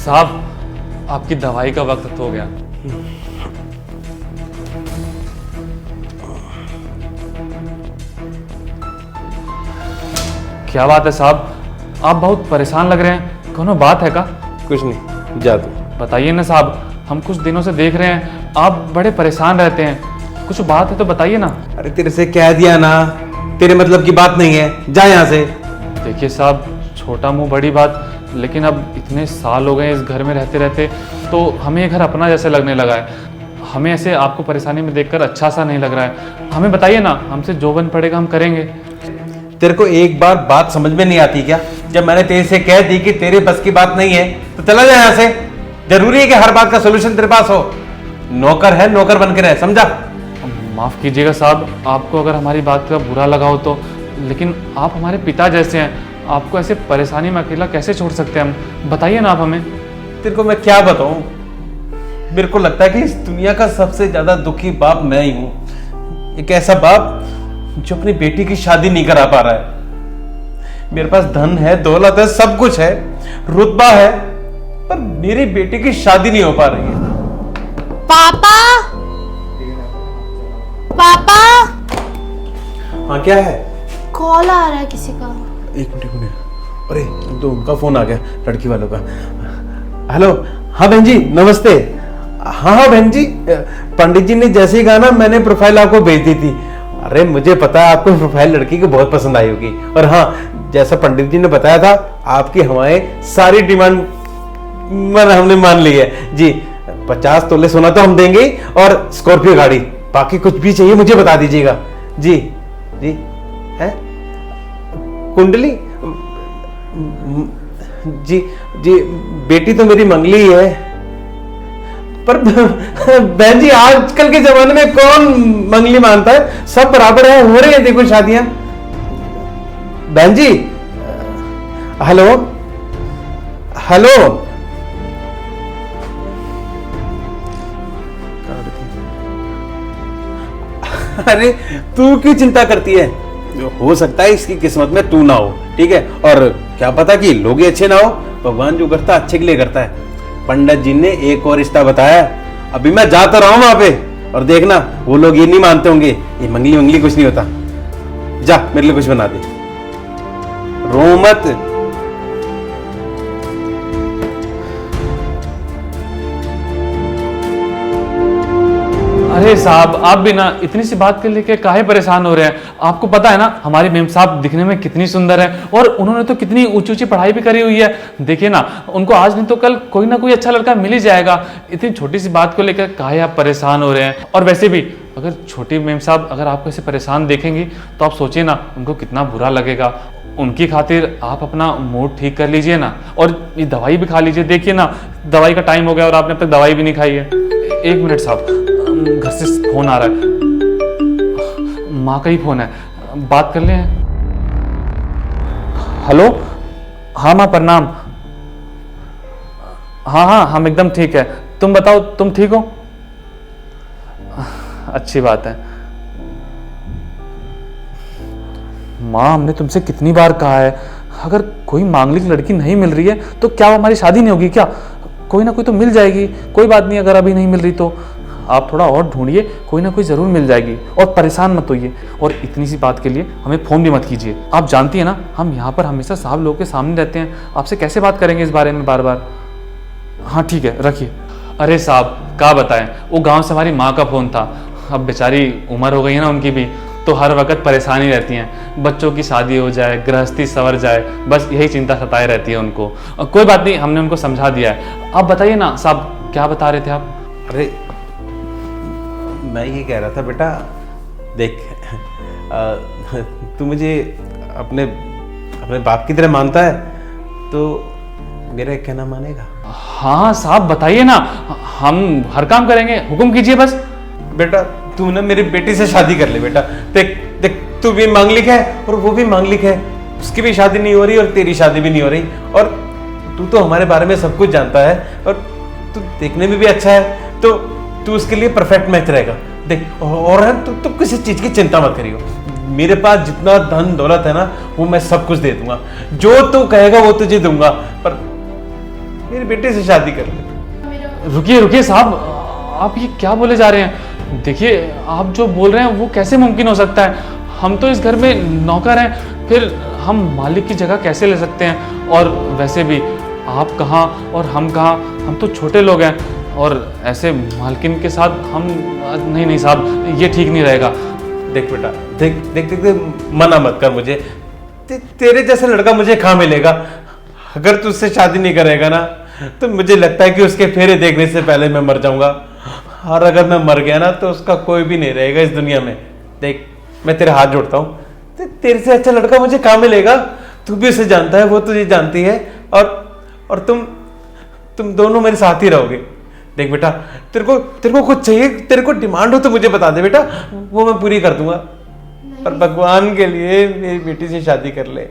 साहब, आपकी दवाई का वक्त हो गया। क्या बात है साहब, आप बहुत परेशान लग रहे हैं, कोनो बात है का? कुछ नहीं, जा तू। बताइए ना साहब, हम कुछ दिनों से देख रहे हैं आप बड़े परेशान रहते हैं, कुछ बात है तो बताइए ना। अरे तेरे से कह दिया ना, तेरे मतलब की बात नहीं है, जा यहाँ से। देखिए साहब, छोटा मुंह बड़ी बात, लेकिन अब इतने साल हो गए इस घर में रहते रहते, तो हमें ये घर अपना जैसे लगने लगा है। हमें ऐसे आपको परेशानी में देखकर अच्छा सा नहीं लग रहा है। हमें बताइए ना, हमसे जो बन पड़ेगा हम करेंगे। तेरे को एक बार बात समझ में नहीं आती क्या? जब मैंने तेरे से कह दी कि तेरे बस की बात नहीं है तो चला जा यहाँ से। जरूरी है कि हर बात का सोल्यूशन तेरे पास हो? नौकर है, नौकर बन के रहे, समझा? माफ़ कीजिएगा साहब, आपको अगर हमारी बात का बुरा लगा हो तो, लेकिन आप हमारे पिता जैसे हैं, आपको ऐसे परेशानी में अकेला कैसे छोड़ सकते हैं हम? बताइए ना आप हमें। तेरे को मैं क्या बताऊं? मेरे को लगता है कि इस दुनिया का सबसे ज्यादा दुखी बाप मैं ही हूं। एक ऐसा बाप जो अपनी बेटी की शादी नहीं करा पा रहा है। मेरे पास धन है, दौलत है, सब कुछ है, रुतबा है, पर मेरी बेटी की शादी नहीं हो पा रही है। पापा, पापा। हाँ क्या है? कॉल आ रहा है किसी का। एक मिनट। अरे तो उनका फोन आ गया, लड़की वालों का। हेलो, हाँ बहन जी नमस्ते। हाँ बहन जी, पंडित जी ने जैसे ही कहा ना, मैंने प्रोफाइल आपको भेज दी थी। अरे मुझे पता है आपको प्रोफाइल लड़की की बहुत पसंद आई होगी, और हाँ जैसा पंडित जी ने बताया था, आपकी हमारे सारी डिमांड हमने मान ली है जी। 50 तोले सोना तो हम देंगे, और स्कॉर्पियो गाड़ी, बाकी कुछ भी चाहिए मुझे बता दीजिएगा जी। जी है कुंडली जी। जी बेटी तो मेरी मंगली है, पर बहन जी आजकल के जमाने में कौन मंगली मानता है? सब बराबर है, हो रही है देखो शादियां। बहन जी हेलो हेलो। अरे तू क्यों चिंता करती है? हो सकता है इसकी किस्मत में तू ना हो, ठीक है, और क्या पता कि लोग ही अच्छे ना हो। भगवान जो करता है अच्छे के लिए करता है। पंडित जी ने एक और रिश्ता बताया, अभी मैं जाता रहा हूं वहां पे, और देखना वो लोग ये नहीं मानते होंगे, ये मंगली मंगली कुछ नहीं होता। जा मेरे लिए कुछ बना दे, रो मत। अरे साहब, आप भी ना इतनी सी बात के लेके काहे परेशान हो रहे हैं? आपको पता है ना हमारी मेम साहब दिखने में कितनी सुंदर है, और उन्होंने तो कितनी ऊंची ऊंची पढ़ाई भी करी हुई है। देखिए ना, उनको आज नहीं तो कल कोई ना कोई अच्छा लड़का मिल ही जाएगा। इतनी छोटी सी बात को लेकर काहे आप परेशान हो रहे हैं? और वैसे भी अगर छोटी मेम साहब अगर आपको ऐसे परेशान देखेंगी तो आप सोचिए ना, उनको कितना बुरा लगेगा। उनकी खातिर आप अपना मूड ठीक कर लीजिए ना, और ये दवाई भी खा लीजिए। देखिए ना, दवाई का टाइम हो गया और आपने अब तक दवाई भी नहीं खाई है। एक मिनट साहब, घर से फोन आ रहा है, माँ का ही फोन है, बात कर लें। हेलो, हाँ माँ प्रणाम। हाँ हाँ, हम एकदम ठीक है। तुम बताओ, तुम ठीक हो? अच्छी बात है। माँ, हमने तुमसे कितनी बार कहा है, अगर कोई मांगलिक लड़की नहीं मिल रही है तो क्या हमारी शादी नहीं होगी क्या? कोई ना कोई तो मिल जाएगी, कोई बात नहीं। अगर अभी नहीं मिल रही तो आप थोड़ा और ढूंढिए, कोई ना कोई ज़रूर मिल जाएगी, और परेशान मत होइए। और इतनी सी बात के लिए हमें फ़ोन भी मत कीजिए। आप जानती हैं ना, हम यहाँ पर हमेशा साहब लोगों के सामने रहते हैं, आपसे कैसे बात करेंगे इस बारे में बार बार? हाँ ठीक है, रखिए। अरे साहब क्या बताएं, वो गाँव से हमारी माँ का फ़ोन था। अब बेचारी उम्र हो गई है ना उनकी भी, तो हर वक्त परेशानी रहती हैं। बच्चों की शादी हो जाए, गृहस्थी संवर जाए, बस यही चिंता सताए रहती है उनको। कोई बात नहीं, हमने उनको समझा दिया है। आप बताइए ना साहब, क्या बता रहे थे आप? अरे मैं ये कह रहा था बेटा, देख तू मुझे अपने अपने बाप की तरह मानता है तो मेरा एक कहना मानेगा? हाँ साहब बताइए ना, हम हर काम करेंगे, हुक्म कीजिए बस। बेटा तू ना मेरी बेटी से शादी कर ले बेटा। देख देख, तू भी मांगलिक है और वो भी मांगलिक है, उसकी भी शादी नहीं हो रही और तेरी शादी भी नहीं हो रही, और तू तो हमारे बारे में सब कुछ जानता है, और तू देखने में भी अच्छा है, तो तू उसके लिए परफेक्ट मैच रहेगा। देख, और है तू किसी चीज की चिंता मत करियो, मेरे पास जितना धन दौलत है ना, वो मैं सब कुछ दे दूंगा, जो तू कहेगा वो तुझे दूंगा। पर मेरी बेटी से शादी कर ले। रुकिए रुकिए साहब, आप ये क्या बोले जा रहे हैं? देखिए, आप जो बोल रहे हैं वो कैसे मुमकिन हो सकता है? हम तो इस घर में नौकर हैं, फिर हम मालिक की जगह कैसे ले सकते हैं? और वैसे भी आप कहाँ और हम कहाँ, हम तो छोटे लोग हैं, और ऐसे मालकिन के साथ हम नहीं साहब, ये ठीक नहीं रहेगा। देख बेटा, देख देख देख, देख मना मत कर मुझे। तेरे जैसा लड़का मुझे कहाँ मिलेगा? अगर तू उससे शादी नहीं करेगा ना, तो मुझे लगता है कि उसके फेरे देखने से पहले मैं मर जाऊंगा। और अगर मैं मर गया ना, तो उसका कोई भी नहीं रहेगा इस दुनिया में। देख, मैं तेरे हाथ जोड़ता हूँ, तेरे से अच्छा लड़का मुझे कहाँ मिलेगा? तू भी उसे जानता है, वो तुझे जानती है, और तुम दोनों मेरे साथ ही रहोगे। देख बेटा, तेरे को कुछ चाहिए, तेरे को डिमांड हो तो मुझे बता दे बेटा, वो मैं पूरी कर दूंगा। पर भगवान के लिए मेरी बेटी से शादी कर ले।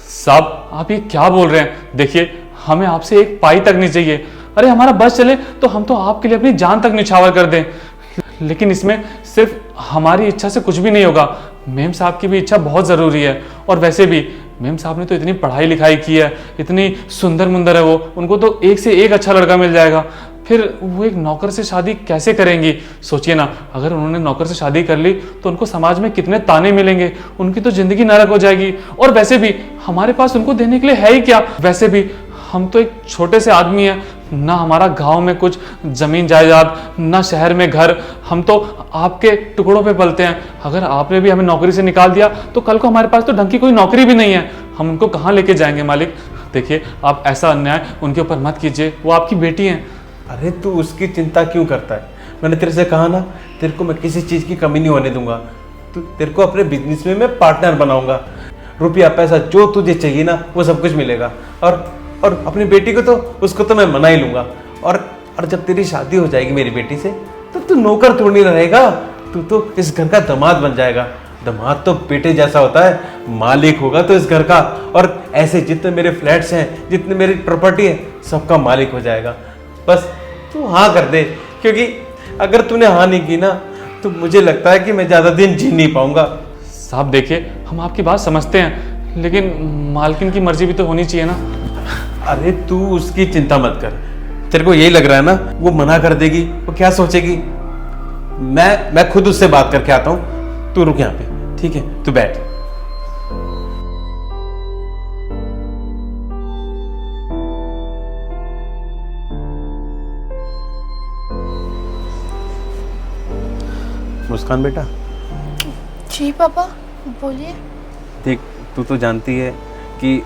साहब, आप ये क्या बोल रहे हैं? देखिए, हमें आपसे एक पाई तक नहीं चाहिए। अरे हमारा बस चले तो हम तो आपके लिए अपनी जान तक निछावर कर दें, लेकिन इसमें सिर्फ हमारी इच्छा से कुछ भी नहीं होगा। मेम साहब की भी इच्छा बहुत ज़रूरी है। और वैसे भी मेम साहब ने तो इतनी पढ़ाई लिखाई की है, इतनी सुंदर मुंदर है वो, उनको तो एक से एक अच्छा लड़का मिल जाएगा। फिर वो एक नौकर से शादी कैसे करेंगी? सोचिए ना, अगर उन्होंने नौकर से शादी कर ली तो उनको समाज में कितने ताने मिलेंगे, उनकी तो जिंदगी नरक हो जाएगी। और वैसे भी हमारे पास उनको देने के लिए है ही क्या? वैसे भी हम तो एक छोटे से आदमी हैं, ना हमारा गांव में कुछ जमीन जायदाद, ना शहर में घर, हम तो आपके टुकड़ों पे पलते हैं। अगर आपने भी हमें नौकरी से निकाल दिया तो कल को हमारे पास तो ढंग की कोई नौकरी भी नहीं है, हम उनको कहाँ लेके जाएंगे मालिक? देखिए, आप ऐसा अन्याय उनके ऊपर मत कीजिए, वो आपकी बेटी हैं। अरे तू उसकी चिंता क्यों करता है? मैंने तेरे से कहा ना, तेरे को मैं किसी चीज़ की कमी नहीं होने दूंगा। तेरे को अपने बिजनेस में मैं पार्टनर बनाऊंगा। रुपया पैसा जो तुझे चाहिए ना, वो सब कुछ मिलेगा। और अपनी बेटी को तो, उसको तो मैं मना ही लूंगा। और जब तेरी शादी हो जाएगी मेरी बेटी से, तो तू नौकर थोड़ी नहीं रहेगा, तू तो इस घर का दामाद बन जाएगा। दामाद तो बेटे जैसा होता है, मालिक होगा तो इस घर का। और ऐसे जितने मेरे फ्लैट्स हैं, जितने मेरी प्रॉपर्टी है, सबका मालिक हो जाएगा। बस तू हाँ कर दे, क्योंकि अगर तूने हाँ नहीं की ना, तो मुझे लगता है कि मैं ज्यादा दिन जी नहीं पाऊंगा। साहब देखिए, हम आपकी बात समझते हैं, लेकिन मालकिन की मर्जी भी तो होनी चाहिए ना। अरे तू उसकी चिंता मत कर। तेरे को यही लग रहा है ना वो मना कर देगी, वो क्या सोचेगी? मैं खुद उससे बात करके आता हूँ। तू रुक यहाँ पे, ठीक है? तू बैठ। मुस्कान बेटा, जी पापा, बोलिए। देख, तू तो जानती है कि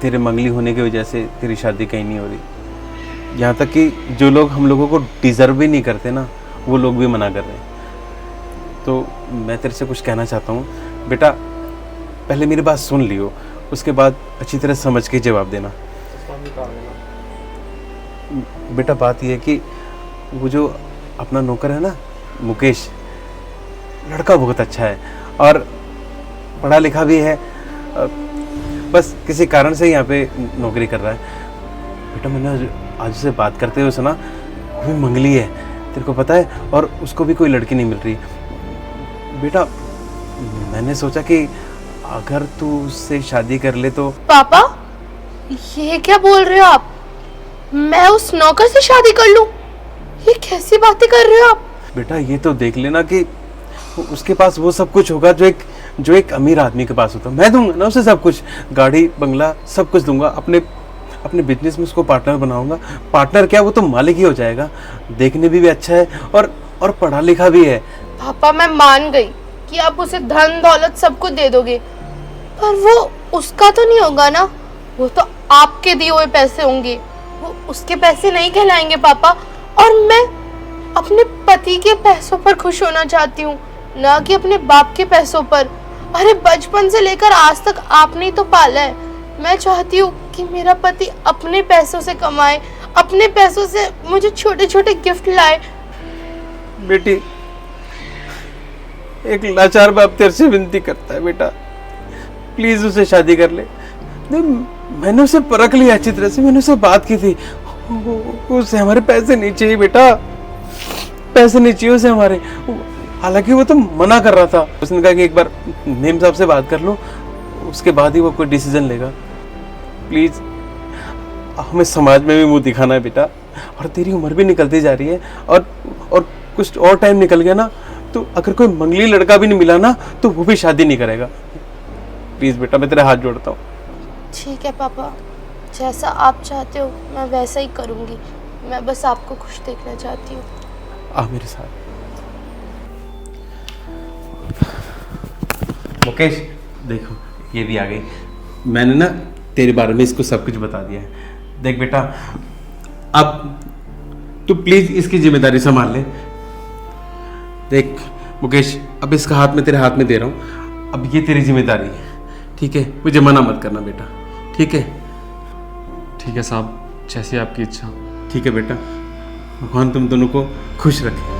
तेरे मंगली होने की वजह से तेरी शादी कहीं नहीं हो रही। यहाँ तक कि जो लोग हम लोगों को डिजर्व भी नहीं करते ना, वो लोग भी मना कर रहे हैं। तो मैं तेरे से कुछ कहना चाहता हूँ बेटा। पहले मेरी बात सुन लियो, उसके बाद अच्छी तरह समझ के जवाब देना। बेटा, बात यह है कि वो जो अपना नौकर है ना, मुकेश, लड़का बहुत अच्छा है और पढ़ा लिखा भी है। बस किसी कारण से यहाँ पे नौकरी कर रहा है। बेटा, मैंने आज से बात करते हुए सुना, वो भी मंगली है, तेरे को पता है, और उसको भी कोई लड़की नहीं मिल रही। बेटा, मैंने सोचा कि अगर तू उससे शादी कर ले तो। पापा, ये क्या बोल रहे हो आप? मैं उस नौकर से शादी कर लूं? ये कैसी बातें कर रहे हो आप? बेटा, ये तो देख लेना कि उसके पास वो सब कुछ होगा जो एक अमीर आदमी के पास होता है। मैं दूंगा ना उसे सब कुछ, गाड़ी बंगला सब कुछ दूंगा। अपने बिजनेस में उसको पार्टनर बनाऊंगा। पार्टनर क्या, वो तो मालिक ही हो जाएगा। देखने भी अच्छा है और पढ़ा लिखा भी है। पापा, मैं मान गई कि आप उसे धन दौलत सब कुछ दे दोगे, पर वो उसका तो नहीं होगा ना। वो तो आपके दिए हुए पैसे होंगे, वो उसके पैसे नहीं कहलाएंगे पापा। और मैं अपने पति के पैसों पर खुश होना चाहती हूँ, ना कि अपने बाप के पैसों पर। अरे बचपन से लेकर आज तक आपने ही तो पाला है। मैं चाहती हूँ कि मेरा पति अपने पैसों से कमाए, अपने पैसों से मुझे छोटे छोटे गिफ्ट लाए। बेटी, एक लाचार बाप तेरे से विनती करता है बेटा, प्लीज उसे शादी कर ले। मैंने उसे परख लिया अच्छी तरह से, मैंने उसे बात की थी। उसे हमारे पैसे नहीं चाहिए बेटा, पैसे नहीं चाहिए उसे हमारे। हालांकि वो तो मना कर रहा था, उसने कहा कि एक बार मेम साहब से बात कर लो, उसके बाद ही वो कोई डिसीजन लेगा। प्लीज हमें समाज में भी मुंह दिखाना है बेटा, और तेरी उम्र भी निकलती जा रही है, और कुछ और टाइम निकल गया ना तो अगर कोई मंगली लड़का भी नहीं मिला ना तो वो भी शादी नहीं करेगा। प्लीज बेटा, मैं तेरे हाथ जोड़ता हूँ। ठीक है पापा, जैसा आप चाहते हो मैं वैसा ही करूँगी। मैं बस आपको खुश देखना चाहती हूँ। आ मेरे साथ। मुकेश देखो, ये भी आ गई। मैंने ना तेरे बारे में इसको सब कुछ बता दिया है। देख बेटा, अब तू प्लीज इसकी जिम्मेदारी संभाल ले। देख मुकेश, अब इसका हाथ मैं तेरे हाथ में दे रहा हूँ, अब ये तेरी जिम्मेदारी है, ठीक है? मुझे मना मत करना बेटा, ठीक है? ठीक है साहब, जैसी आपकी इच्छा। ठीक है बेटा, भगवान तुम दोनों को खुश रखे।